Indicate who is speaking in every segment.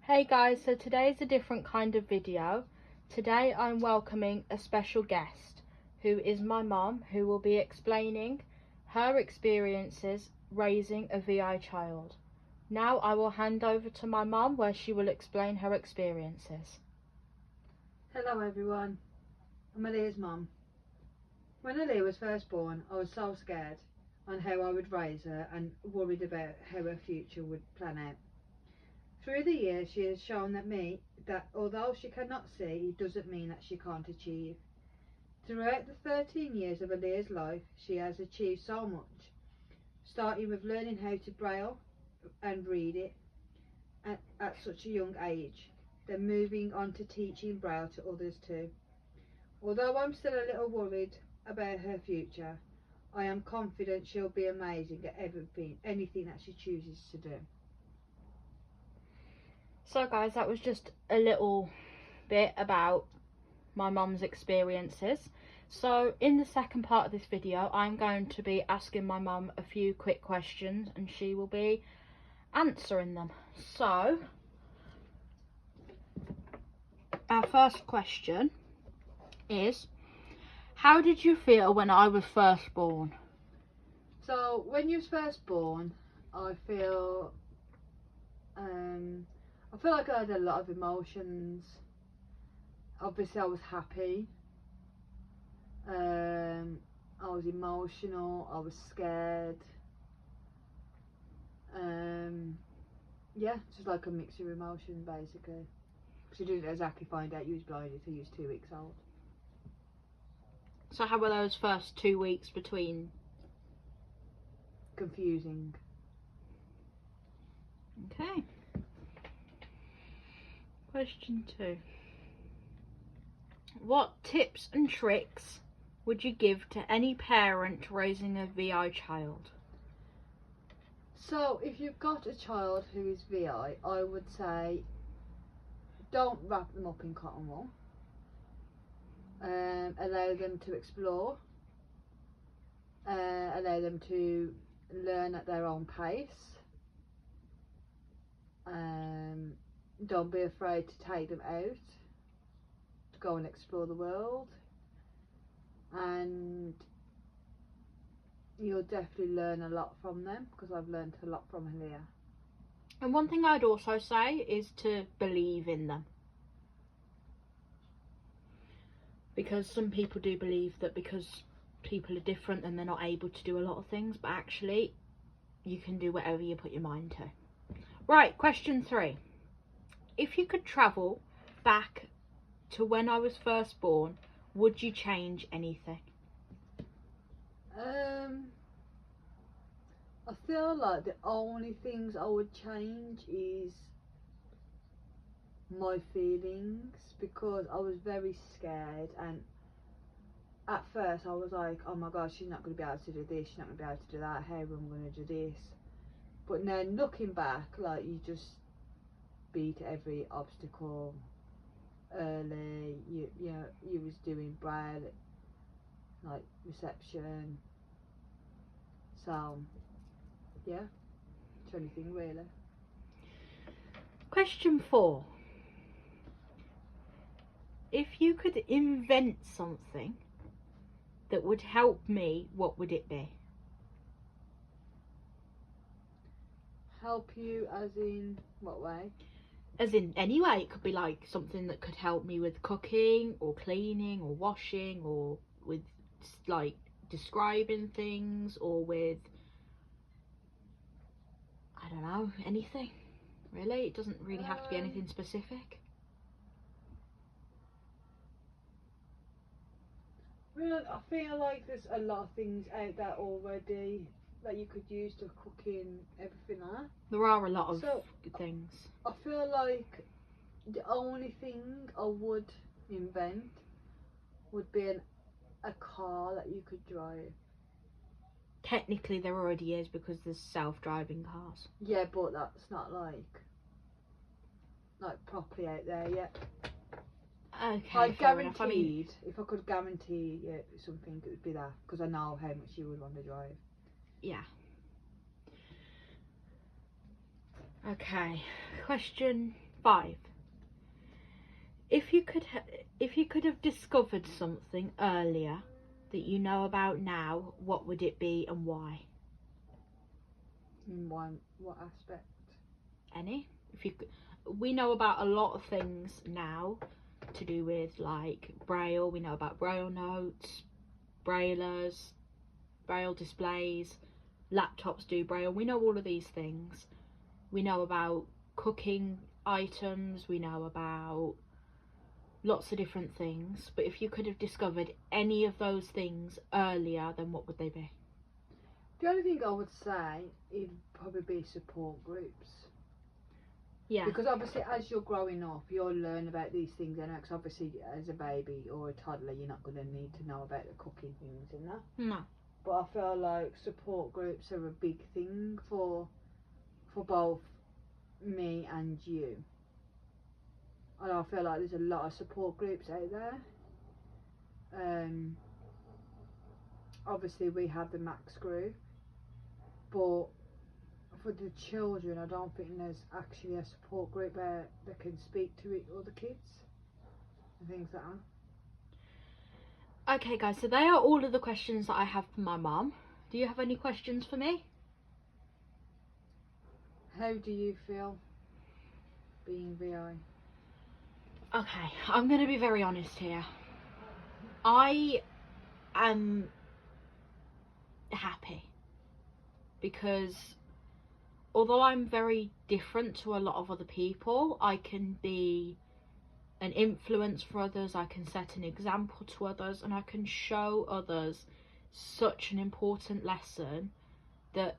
Speaker 1: Hey guys, so today's a different kind of video. Today I'm welcoming a special guest who is my mum, who will be explaining her experiences raising a VI child. Now I will hand over to my mum where she will explain her experiences.
Speaker 2: Hello everyone, I'm Aaliyah's mum. When Aaliyah was first born, I was so scared on how I would raise her and worried about how her future would plan out. Through the years she has shown that although she cannot see, it doesn't mean that she can't achieve. Throughout the 13 years of Aaliyah's life, she has achieved so much, starting with learning how to braille and read it at such a young age, then moving on to teaching braille to others too. Although I'm still a little worried about her future, I am confident she'll be amazing at anything that she chooses to do.
Speaker 1: So guys, that was just a little bit about my mum's experiences. So in the second part of this video, I'm going to be asking my mum a few quick questions and she will be answering them. So our first question is, how did you feel when I was first born?
Speaker 2: So when you was first born, I feel like I had a lot of emotions. Obviously I was happy, I was emotional, I was scared, yeah, just like a mixture of emotions basically. Because you didn't exactly find out you was blind until you was 2 weeks old.
Speaker 1: So how were those first 2 weeks between?
Speaker 2: Confusing.
Speaker 1: Okay. Question 2. What tips and tricks would you give to any parent raising a VI child?
Speaker 2: So if you've got a child who is VI, I would say don't wrap them up in cotton wool. Allow them to explore. Allow them to learn at their own pace. Don't be afraid to take them out to go and explore the world, and you'll definitely learn a lot from them, because I've learned a lot from Aaliyah.
Speaker 1: And one thing I'd also say is to believe in them. Because some people do believe that because people are different and they're not able to do a lot of things, but actually you can do whatever you put your mind to. Right, question 3. If you could travel back to when I was first born, would you change anything?
Speaker 2: I feel like the only things I would change is my feelings, because I was very scared, and at first I was like, oh my god, she's not going to be able to do this, she's not going to be able to do that, how am I going to do this? But then looking back, like, you just beat every obstacle early. You know, you was doing braille, like reception, so yeah, it's anything really.
Speaker 1: Question 4. If you could invent something that would help me, what would it be?
Speaker 2: Help you as in what way?
Speaker 1: As in any way. It could be like something that could help me with cooking or cleaning or washing, or with like describing things, or with, I don't know, anything really. It doesn't really have to be anything specific.
Speaker 2: Well, I feel like there's a lot of things out there already that you could use to cook in everything like.
Speaker 1: There are a lot of good things.
Speaker 2: I feel like the only thing I would invent would be a car that you could drive.
Speaker 1: Technically there already is, because there's self-driving cars.
Speaker 2: Yeah, but that's not like properly out there yet.
Speaker 1: Okay,
Speaker 2: I
Speaker 1: fair enough.
Speaker 2: guaranteed, if I could guarantee something, it would be that, because I know how much you would want to drive.
Speaker 1: Yeah. Okay, question 5. If you could have discovered something earlier that you know about now, what would it be and why?
Speaker 2: In what aspect?
Speaker 1: Any? We know about a lot of things now to do with like Braille. We know about Braille notes, Braillers, Braille displays, laptops do Braille. We know all of these things. We know about cooking items. We know about lots of different things. But if you could have discovered any of those things earlier, then what would they be?
Speaker 2: The only thing I would say it'd probably be support groups.
Speaker 1: Yeah.
Speaker 2: Because obviously as you're growing up, you'll learn about these things, and because obviously as a baby or a toddler, you're not going to need to know about the cooking things and that.
Speaker 1: No.
Speaker 2: But I feel like support groups are a big thing for both me and you. And I feel like there's a lot of support groups out there. Obviously we have the Max group, but for the children, I don't think there's actually a support group where they can speak to other kids and things like that.
Speaker 1: Okay guys, so they are all of the questions that I have for my mum. Do you have any questions for me?
Speaker 2: How do you feel being VI?
Speaker 1: Okay, I'm going to be very honest here. I am happy because although I'm very different to a lot of other people, I can be an influence for others, I can set an example to others, and I can show others such an important lesson that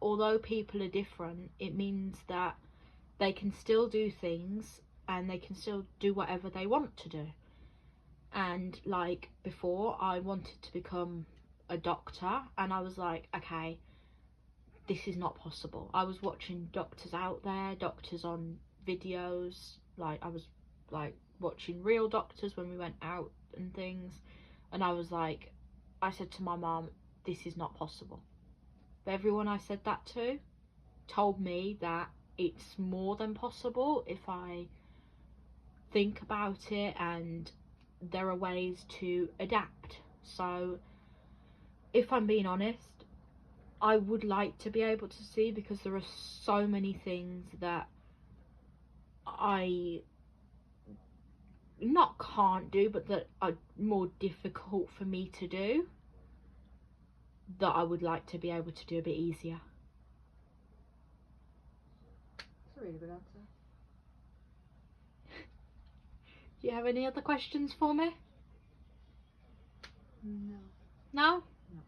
Speaker 1: although people are different, it means that they can still do things and they can still do whatever they want to do. And like before, I wanted to become a doctor, and I was like, okay, this is not possible. I was watching doctors out there, doctors on videos, like I was like watching real doctors when we went out and things, and I was like, I said to my mum, this is not possible. But everyone I said that to told me that it's more than possible if I think about it, and there are ways to adapt. So if I'm being honest, I would like to be able to see, because there are so many things that I not can't do, but that are more difficult for me to do, that I would like to be able to do a bit easier.
Speaker 2: That's a really good answer.
Speaker 1: Do you have any other questions for me?
Speaker 2: No.
Speaker 1: No?
Speaker 2: No.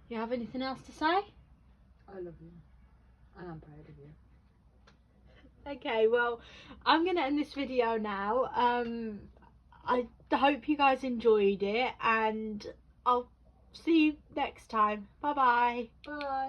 Speaker 1: You have anything else to say?
Speaker 2: I love you. And I'm proud of you.
Speaker 1: Okay, well, I'm going to end this video now. I hope you guys enjoyed it, and I'll see you next time. Bye-bye.
Speaker 2: Bye.